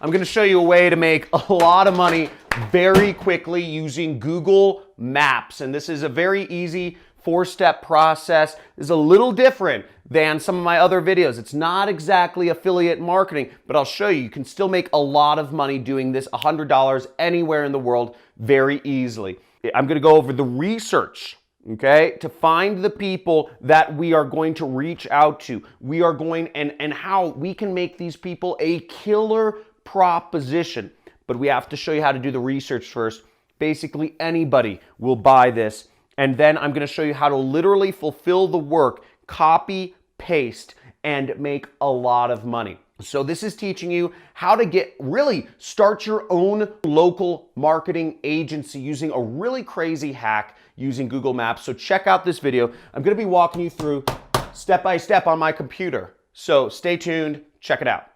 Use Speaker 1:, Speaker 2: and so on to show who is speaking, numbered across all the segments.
Speaker 1: I'm gonna show you a way to make a lot of money very quickly using Google Maps. And this is a very easy 4-step process. It's a little different than some of my other videos. It's not exactly affiliate marketing, but I'll show you. You can still make a lot of money doing this, $100 anywhere in the world very easily. I'm gonna go over the research, okay, to find the people that we are going to reach out to. We are going, and how we can make these people a killer proposition. But we have to show you how to do the research first. Basically, anybody will buy this. And then I'm going to show you how to literally fulfill the work, copy, paste, and make a lot of money. So this is teaching you how to really start your own local marketing agency using a really crazy hack using Google Maps. So check out this video. I'm going to be walking you through step by step on my computer. So stay tuned, check it out.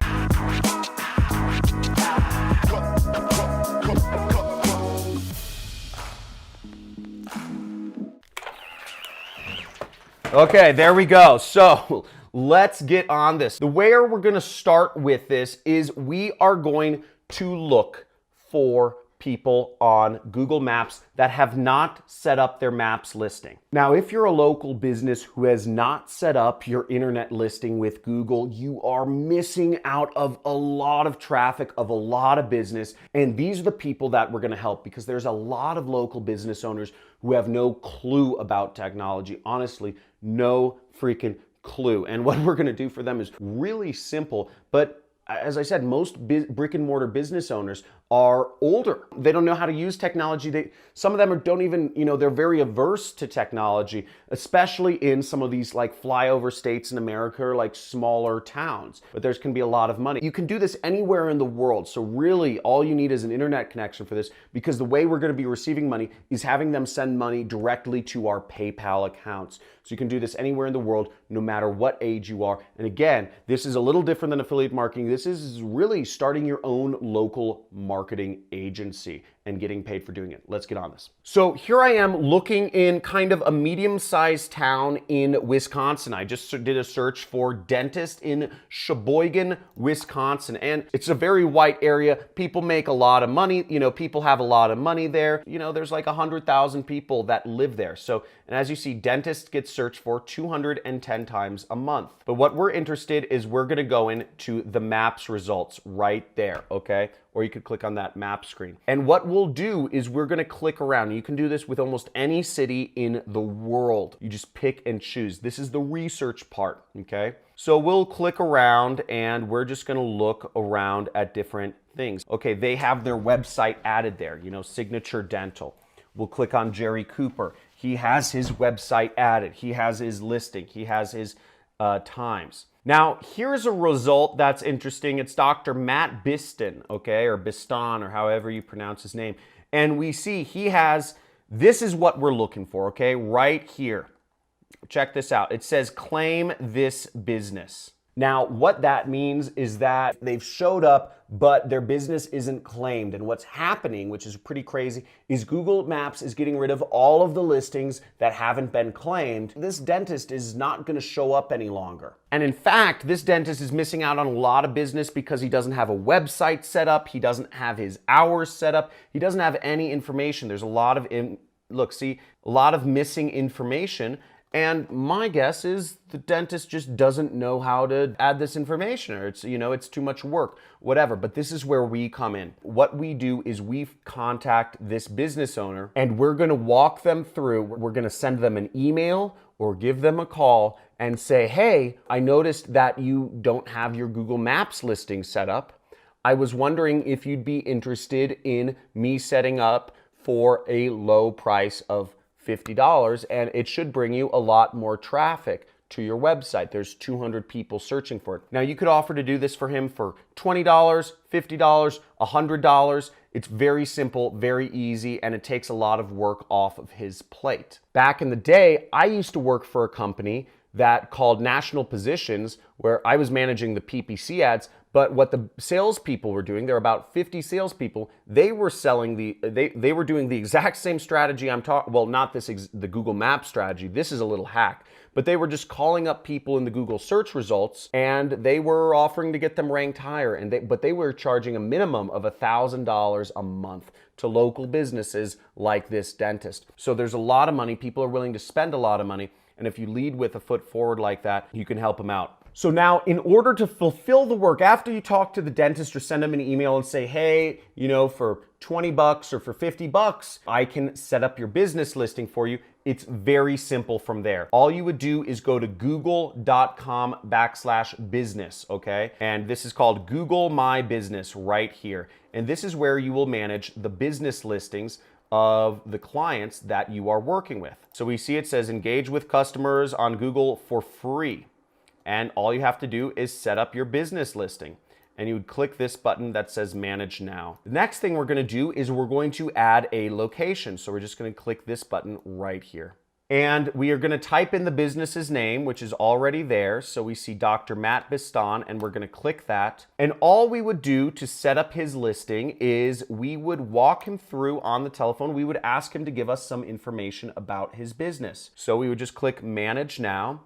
Speaker 1: Okay, there we go. So let's get on this. The way we're going to start with this is we are going to look for people on Google Maps that have not set up their maps listing. Now, if you're a local business who has not set up your internet listing with Google, you are missing out of a lot of traffic, of a lot of business. And these are the people that we're going to help, because there's a lot of local business owners who have no clue about technology. Honestly, no freaking clue. And what we're going to do for them is really simple, but as I said, most brick and mortar business owners are older. They don't know how to use technology. Some of them don't even, they're very averse to technology, especially in some of these like flyover states in America or like smaller towns. But there's can be a lot of money. You can do this anywhere in the world. So really all you need is an internet connection for this, because the way we're going to be receiving money is having them send money directly to our PayPal accounts. So you can do this anywhere in the world, no matter what age you are. And again, this is a little different than affiliate marketing. This is really starting your own local marketing agency and getting paid for doing it. Let's get on this. So here I am looking in kind of a medium-sized town in Wisconsin. I just did a search for dentist in Sheboygan, Wisconsin. And it's a very white area. People make a lot of money. People have a lot of money there. There's like 100,000 people that live there. So, and as you see, dentist gets searched for 210 times a month. But what we're interested is we're gonna go into the maps results right there, okay? Or you could click on that map screen. And what we'll do is we're gonna click around. You can do this with almost any city in the world. You just pick and choose. This is the research part, okay? So we'll click around and we're just gonna look around at different things. Okay, they have their website added there, Signature Dental. We'll click on Jerry Cooper. He has his website added. He has his listing. He has his times. Now, here's a result that's interesting. It's Dr. Matt Biston, okay, or Biston, or however you pronounce his name. And we see he has, this is what we're looking for, okay, right here. Check this out. It says claim this business. Now, what that means is that they've showed up, but their business isn't claimed. And what's happening, which is pretty crazy, is Google Maps is getting rid of all of the listings that haven't been claimed. This dentist is not going to show up any longer. And in fact, this dentist is missing out on a lot of business because he doesn't have a website set up. He doesn't have his hours set up. He doesn't have any information. There's a lot of, a lot of missing information. And my guess is the dentist just doesn't know how to add this information, or it's too much work, whatever. But this is where we come in. What we do is we contact this business owner and we're going to walk them through. We're going to send them an email or give them a call and say, hey, I noticed that you don't have your Google Maps listing set up. I was wondering if you'd be interested in me setting up for a low price of $50, and it should bring you a lot more traffic to your website. There's 200 people searching for it. Now, you could offer to do this for him for $20, $50, $100. It's very simple, very easy, and it takes a lot of work off of his plate. Back in the day, I used to work for a company that called National Positions, where I was managing the PPC ads, But what the salespeople were doing, there are about 50 salespeople, they were selling they were doing the exact same strategy I'm talking, well, not the Google Maps strategy. This is a little hack, but they were just calling up people in the Google search results and they were offering to get them ranked higher. But they were charging a minimum of $1,000 a month to local businesses like this dentist. So there's a lot of money. People are willing to spend a lot of money. And if you lead with a foot forward like that, you can help them out. So now, in order to fulfill the work, after you talk to the dentist or send them an email and say, hey, for 20 bucks or for 50 bucks, I can set up your business listing for you. It's very simple from there. All you would do is go to google.com/business, okay? And this is called Google My Business right here. And this is where you will manage the business listings of the clients that you are working with. So we see it says engage with customers on Google for free. And all you have to do is set up your business listing. And you would click this button that says manage now. The next thing we're gonna do is we're going to add a location. So we're just gonna click this button right here. And we are gonna type in the business's name, which is already there. So we see Dr. Matt Biston, and we're gonna click that. And all we would do to set up his listing is we would walk him through on the telephone. We would ask him to give us some information about his business. So we would just click manage now.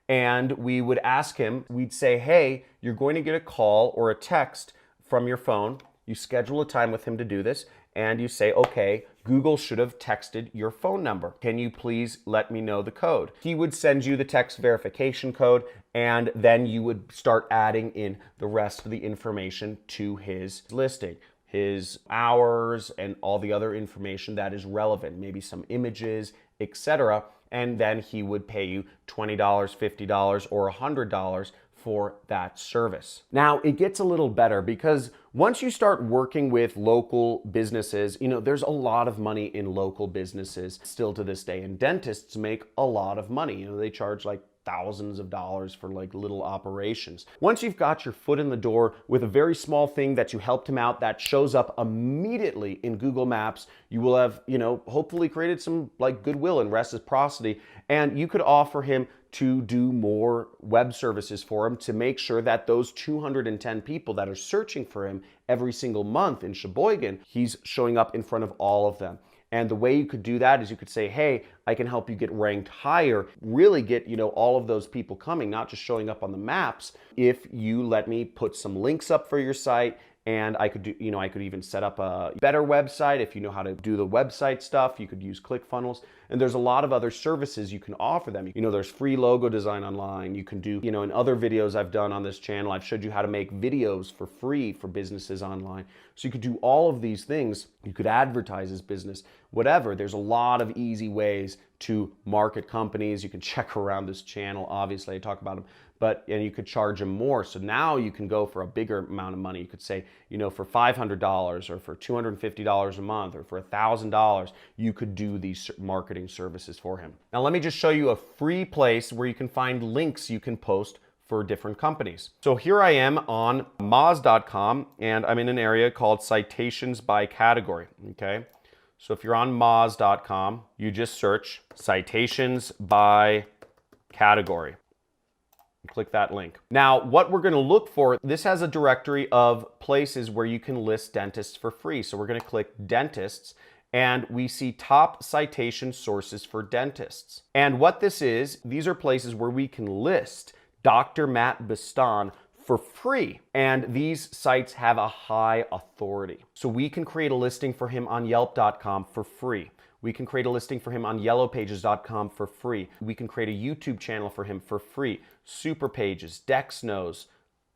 Speaker 1: And we would ask him, we'd say, hey, you're going to get a call or a text from your phone. You schedule a time with him to do this. And you say, okay, Google should have texted your phone number. Can you please let me know the code? He would send you the text verification code, and then you would start adding in the rest of the information to his listing. His hours and all the other information that is relevant, maybe some images, etc. And then he would pay you $20, $50, or $100 for that service. Now, it gets a little better because once you start working with local businesses, there's a lot of money in local businesses still to this day. And dentists make a lot of money. They charge like thousands of dollars for like little operations. Once you've got your foot in the door with a very small thing that you helped him out that shows up immediately in Google Maps, you will have, hopefully created some like goodwill and reciprocity, and you could offer him to do more web services for him to make sure that those 210 people that are searching for him every single month in Sheboygan, he's showing up in front of all of them. And the way you could do that is you could say, hey, I can help you get ranked higher, really get, all of those people coming, not just showing up on the maps, if you let me put some links up for your site. And I could do, I could even set up a better website. If you know how to do the website stuff, you could use ClickFunnels. And there's a lot of other services you can offer them. There's free logo design online. You can do, in other videos I've done on this channel, I've showed you how to make videos for free for businesses online. So you could do all of these things. You could advertise his business, whatever. There's a lot of easy ways to market companies. You can check around this channel. Obviously, I talk about them. And you could charge them more. So now you can go for a bigger amount of money. You could say, for $500 or for $250 a month or for $1,000, you could do these marketing services for him. Now, let me just show you a free place where you can find links you can post for different companies. So here I am on Moz.com, and I'm in an area called citations by category, okay? So if you're on Moz.com, you just search citations by category. Click that link. Now, what we're going to look for, this has a directory of places where you can list dentists for free. So we're going to click dentists, and we see top citation sources for dentists. And what this is, these are places where we can list Dr. Matt Biston for free. And these sites have a high authority. So we can create a listing for him on Yelp.com for free. We can create a listing for him on yellowpages.com for free. We can create a YouTube channel for him for free. Super Pages, Dexnos,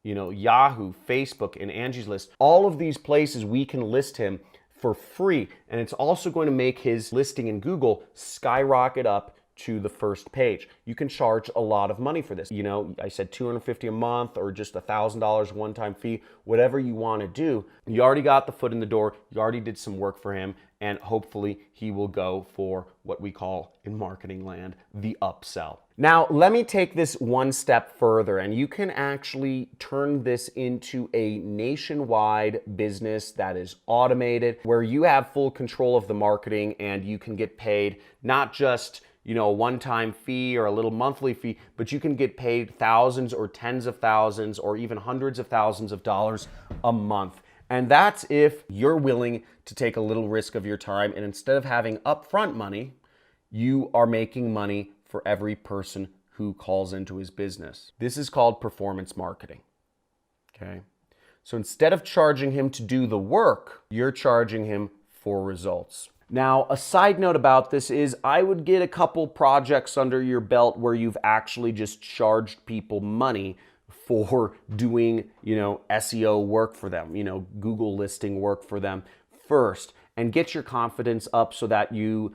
Speaker 1: Yahoo, Facebook, and Angie's List. All of these places we can list him for free. And it's also going to make his listing in Google skyrocket up to the first page. You can charge a lot of money for this. I said $250 a month or just $1,000 one-time fee, whatever you want to do. You already got the foot in the door. You already did some work for him, and hopefully he will go for what we call in marketing land, the upsell. Now, let me take this one step further, and you can actually turn this into a nationwide business that is automated, where you have full control of the marketing and you can get paid not just a one-time fee or a little monthly fee, but you can get paid thousands or tens of thousands or even hundreds of thousands of dollars a month. And that's if you're willing to take a little risk of your time, and instead of having upfront money, you are making money for every person who calls into his business. This is called performance marketing. Okay? So instead of charging him to do the work, you're charging him for results. Now, a side note about this is I would get a couple projects under your belt where you've actually just charged people money for doing, SEO work for them, Google listing work for them first, and get your confidence up so that you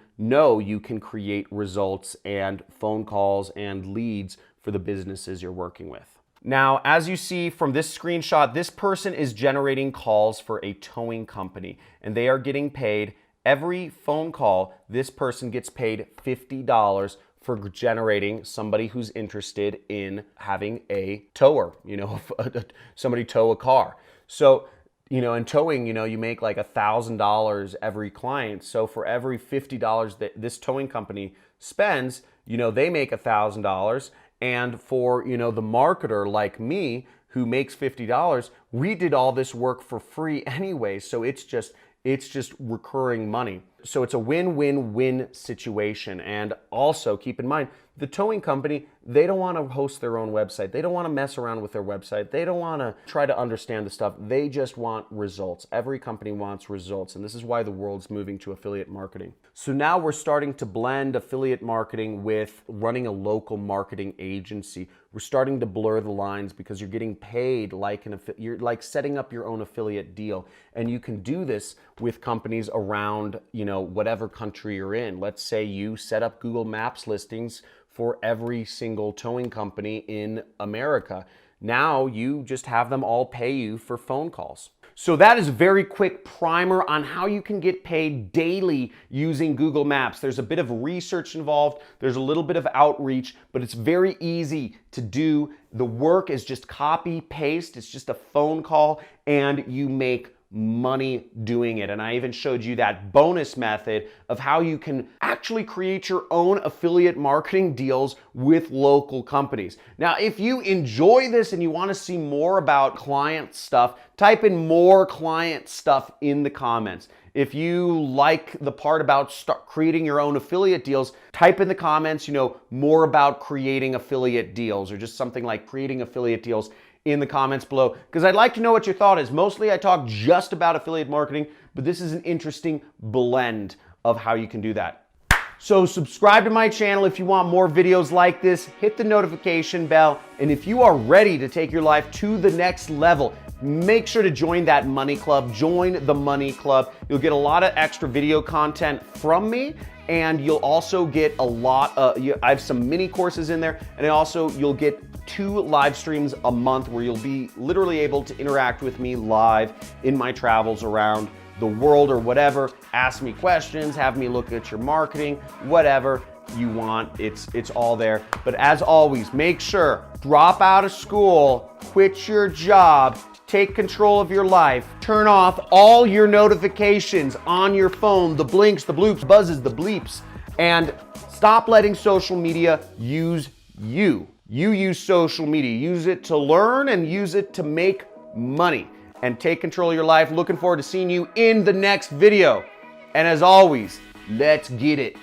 Speaker 1: can create results and phone calls and leads for the businesses you're working with. Now, as you see from this screenshot, this person is generating calls for a towing company, and they are getting paid every phone call. This person gets paid $50 for generating somebody who's interested in having a tower, somebody tow a car. So, in towing, you make like $1,000 every client. So for every $50 that this towing company spends, they make $1,000. And for, the marketer like me who makes $50, we did all this work for free anyway. So it's just recurring money. So it's a win-win-win situation. And also keep in mind, the towing company, they don't want to host their own website. They don't want to mess around with their website. They don't want to try to understand the stuff. They just want results. Every company wants results. And this is why the world's moving to affiliate marketing. So now we're starting to blend affiliate marketing with running a local marketing agency. We're starting to blur the lines because you're getting paid like you're like setting up your own affiliate deal. And you can do this with companies around, whatever country you're in. Let's say you set up Google Maps listings for every single towing company in America. Now you just have them all pay you for phone calls. So that is a very quick primer on how you can get paid daily using Google Maps. There's a bit of research involved. There's a little bit of outreach, but it's very easy to do. The work is just copy, paste. It's just a phone call and you make money doing it. And I even showed you that bonus method of how you can actually create your own affiliate marketing deals with local companies. Now, if you enjoy this and you want to see more about client stuff, type in more client stuff in the comments. If you like the part about creating your own affiliate deals, type in the comments, more about creating affiliate deals or just something like creating affiliate deals in the comments below, because I'd like to know what your thought is. Mostly I talk just about affiliate marketing, but this is an interesting blend of how you can do that. So subscribe to my channel if you want more videos like this, hit the notification bell, and if you are ready to take your life to the next level, make sure to join that money club, join the money club. You'll get a lot of extra video content from me, and you'll also get a lot I have some mini courses in there, and you'll get 2 live streams a month where you'll be literally able to interact with me live in my travels around the world or whatever. Ask me questions, have me look at your marketing, whatever you want, it's all there. But as always, make sure, drop out of school, quit your job, take control of your life, turn off all your notifications on your phone, the blinks, the bloops, buzzes, the bleeps, and stop letting social media use you. You use social media, use it to learn and use it to make money, and take control of your life. Looking forward to seeing you in the next video. And as always, let's get it.